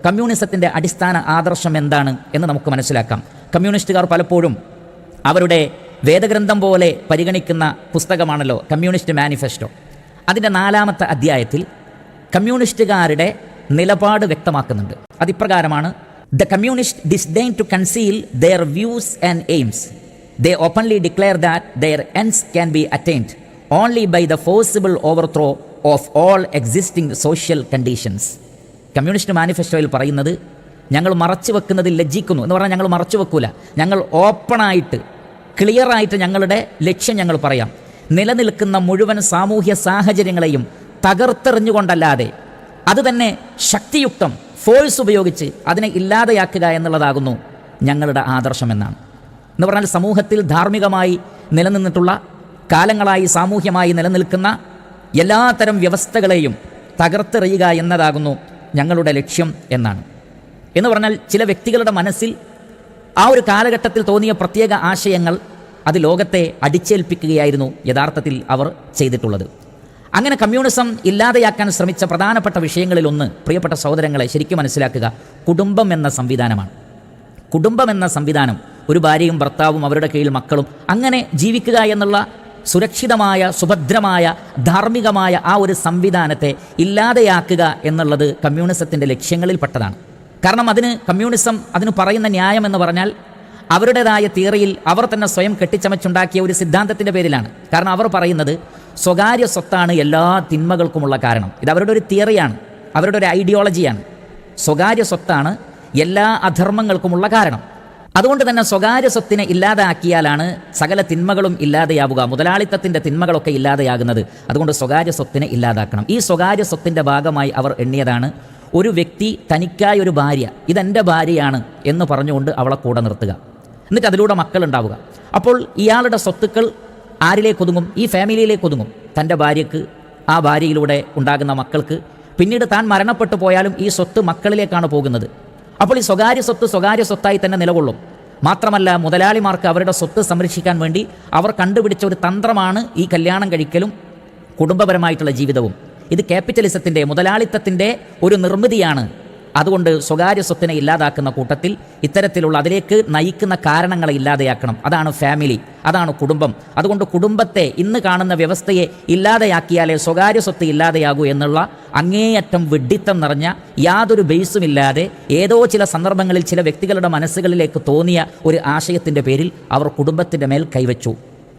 കമ്മ്യൂണിസത്തിൻ്റെ അടിസ്ഥാന ആദർശം എന്താണ് എന്ന് നമുക്ക് മനസ്സിലാക്കാം. കമ്മ്യൂണിസ്റ്റുകാർ പലപ്പോഴും അവരുടെ വേദഗ്രന്ഥം പോലെ പരിഗണിക്കുന്ന പുസ്തകമാണല്ലോ കമ്മ്യൂണിസ്റ്റ് മാനിഫെസ്റ്റോ. അതിൻ്റെ 4-ാമത്തെ അധ്യായത്തിൽ കമ്മ്യൂണിസ്റ്റുകാരുടെ നിലപാട് വ്യക്തമാക്കുന്നുണ്ട്. അതിപ്രകാരമാണ്: the communist disdain to conceal their views and aims. They openly declare that their ends can be attained only by the forcible overthrow of all existing social conditions. Communist മാനിഫെസ്റ്റോയിൽ പറയുന്നത്, ഞങ്ങൾ മറച്ചു വെക്കുന്നതിൽ ലജ്ജിക്കുന്നു എന്ന് പറഞ്ഞാൽ ഞങ്ങൾ മറച്ചു വെക്കൂല. ഞങ്ങൾ ഓപ്പണായിട്ട് ക്ലിയറായിട്ട് ഞങ്ങളുടെ ലക്ഷ്യം ഞങ്ങൾ പറയാം. നിലനിൽക്കുന്ന മുഴുവൻ സാമൂഹ്യ സാഹചര്യങ്ങളെയും തകർത്തെറിഞ്ഞുകൊണ്ടല്ലാതെ അത് തന്നെ ശക്തിയുക്തം ഫോഴ്സ് ഉപയോഗിച്ച് അതിനെ ഇല്ലാതെയാക്കുക എന്നുള്ളതാകുന്നു ഞങ്ങളുടെ ആദർശമെന്നാണ്. എന്ന് പറഞ്ഞാൽ സമൂഹത്തിൽ ധാർമ്മികമായി നിലനിന്നിട്ടുള്ള, കാലങ്ങളായി സാമൂഹ്യമായി നിലനിൽക്കുന്ന എല്ലാത്തരം വ്യവസ്ഥകളെയും തകർത്തെറിയുക എന്നതാകുന്നു ഞങ്ങളുടെ ലക്ഷ്യം എന്നാണ്. എന്ന് പറഞ്ഞാൽ ചില വ്യക്തികളുടെ മനസ്സിൽ ആ ഒരു കാലഘട്ടത്തിൽ തോന്നിയ പ്രത്യേക ആശയങ്ങൾ അത് ലോകത്തെ അടിച്ചേൽപ്പിക്കുകയായിരുന്നു യഥാർത്ഥത്തിൽ അവർ ചെയ്തിട്ടുള്ളത്. അങ്ങനെ കമ്മ്യൂണിസം ഇല്ലാതെയാക്കാൻ ശ്രമിച്ച പ്രധാനപ്പെട്ട വിഷയങ്ങളിലൊന്ന്, പ്രിയപ്പെട്ട സഹോദരങ്ങളെ ശരിക്കും മനസ്സിലാക്കുക, കുടുംബം എന്ന സംവിധാനമാണ്. കുടുംബം എന്ന സംവിധാനം, ഒരു ഭാര്യയും ഭർത്താവും അവരുടെ കീഴിൽ മക്കളും അങ്ങനെ ജീവിക്കുക എന്നുള്ള സുരക്ഷിതമായ, സുഭദ്രമായ, ധാർമ്മികമായ ആ ഒരു സംവിധാനത്തെ ഇല്ലാതെയാക്കുക എന്നുള്ളത് കമ്മ്യൂണിസത്തിൻ്റെ ലക്ഷ്യങ്ങളിൽപ്പെട്ടതാണ്. കാരണം കമ്മ്യൂണിസം അതിന് പറയുന്ന ന്യായം എന്ന് പറഞ്ഞാൽ അവരുടേതായ തിയറിയിൽ അവർ തന്നെ സ്വയം കെട്ടിച്ചമച്ചുണ്ടാക്കിയ ഒരു സിദ്ധാന്തത്തിൻ്റെ പേരിലാണ്. കാരണം അവർ പറയുന്നത് സ്വകാര്യ സ്വത്താണ് എല്ലാ തിന്മകൾക്കുമുള്ള കാരണം. ഇത് അവരുടെ ഒരു തിയറിയാണ്, അവരുടെ ഒരു ഐഡിയോളജിയാണ്. സ്വകാര്യ സ്വത്താണ് എല്ലാ അധർമ്മങ്ങൾക്കുമുള്ള കാരണം. അതുകൊണ്ട് തന്നെ സ്വകാര്യ സ്വത്തിനെ ഇല്ലാതാക്കിയാലാണ് സകല തിന്മകളും ഇല്ലാതെയാവുക, മുതലാളിത്തത്തിൻ്റെ തിന്മകളൊക്കെ ഇല്ലാതെയാകുന്നത്. അതുകൊണ്ട് സ്വകാര്യ സ്വത്തിനെ ഇല്ലാതാക്കണം. ഈ സ്വകാര്യ സ്വത്തിൻ്റെ ഭാഗമായി അവർ എണ്ണിയതാണ് ഒരു വ്യക്തി തനിക്കായ ഒരു ഭാര്യ, ഇതെൻ്റെ ഭാര്യയാണ് എന്ന് പറഞ്ഞുകൊണ്ട് അവളെ കൂടെ നിർത്തുക, എന്നിട്ട് അതിലൂടെ മക്കളുണ്ടാവുക. അപ്പോൾ ഇയാളുടെ സ്വത്തുക്കൾ ആരിലേക്ക് ഒതുങ്ങും? ഈ ഫാമിലിയിലേക്ക് ഒതുങ്ങും. തൻ്റെ ഭാര്യയ്ക്ക്, ആ ഭാര്യയിലൂടെ ഉണ്ടാകുന്ന മക്കൾക്ക്. പിന്നീട് താൻ മരണപ്പെട്ടു പോയാലും ഈ സ്വത്ത് മക്കളിലേക്കാണ് പോകുന്നത്. അപ്പോൾ ഈ സ്വകാര്യ സ്വത്ത് സ്വകാര്യ സ്വത്തായി തന്നെ നിലകൊള്ളും. മാത്രമല്ല, മുതലാളിമാർക്ക് അവരുടെ സ്വത്ത് സംരക്ഷിക്കാൻ വേണ്ടി അവർ കണ്ടുപിടിച്ച ഒരു തന്ത്രമാണ് ഈ കല്യാണം കഴിക്കലും കുടുംബപരമായിട്ടുള്ള ജീവിതവും. ഇത് ക്യാപിറ്റലിസത്തിൻ്റെ, മുതലാളിത്തത്തിൻ്റെ ഒരു നിർമ്മിതിയാണ്. അതുകൊണ്ട് സ്വകാര്യ സ്വത്തിനെ ഇല്ലാതാക്കുന്ന കൂട്ടത്തിൽ ഇത്തരത്തിലുള്ള അതിലേക്ക് നയിക്കുന്ന കാരണങ്ങളെ ഇല്ലാതെയാക്കണം. അതാണ് ഫാമിലി, അതാണ് കുടുംബം. അതുകൊണ്ട് കുടുംബത്തെ, ഇന്ന് കാണുന്ന വ്യവസ്ഥയെ ഇല്ലാതെയാക്കിയാലേ സ്വകാര്യ സ്വത്ത് ഇല്ലാതെയാകൂ എന്നുള്ള അങ്ങേയറ്റം വിഡ്ഢിത്തം നിറഞ്ഞ, യാതൊരു ബേസുമില്ലാതെ ഏതോ ചില സന്ദർഭങ്ങളിൽ ചില വ്യക്തികളുടെ മനസ്സുകളിലേക്ക് തോന്നിയ ഒരു ആശയത്തിൻ്റെ പേരിൽ അവർ കുടുംബത്തിൻ്റെ മേൽ കൈവച്ചു.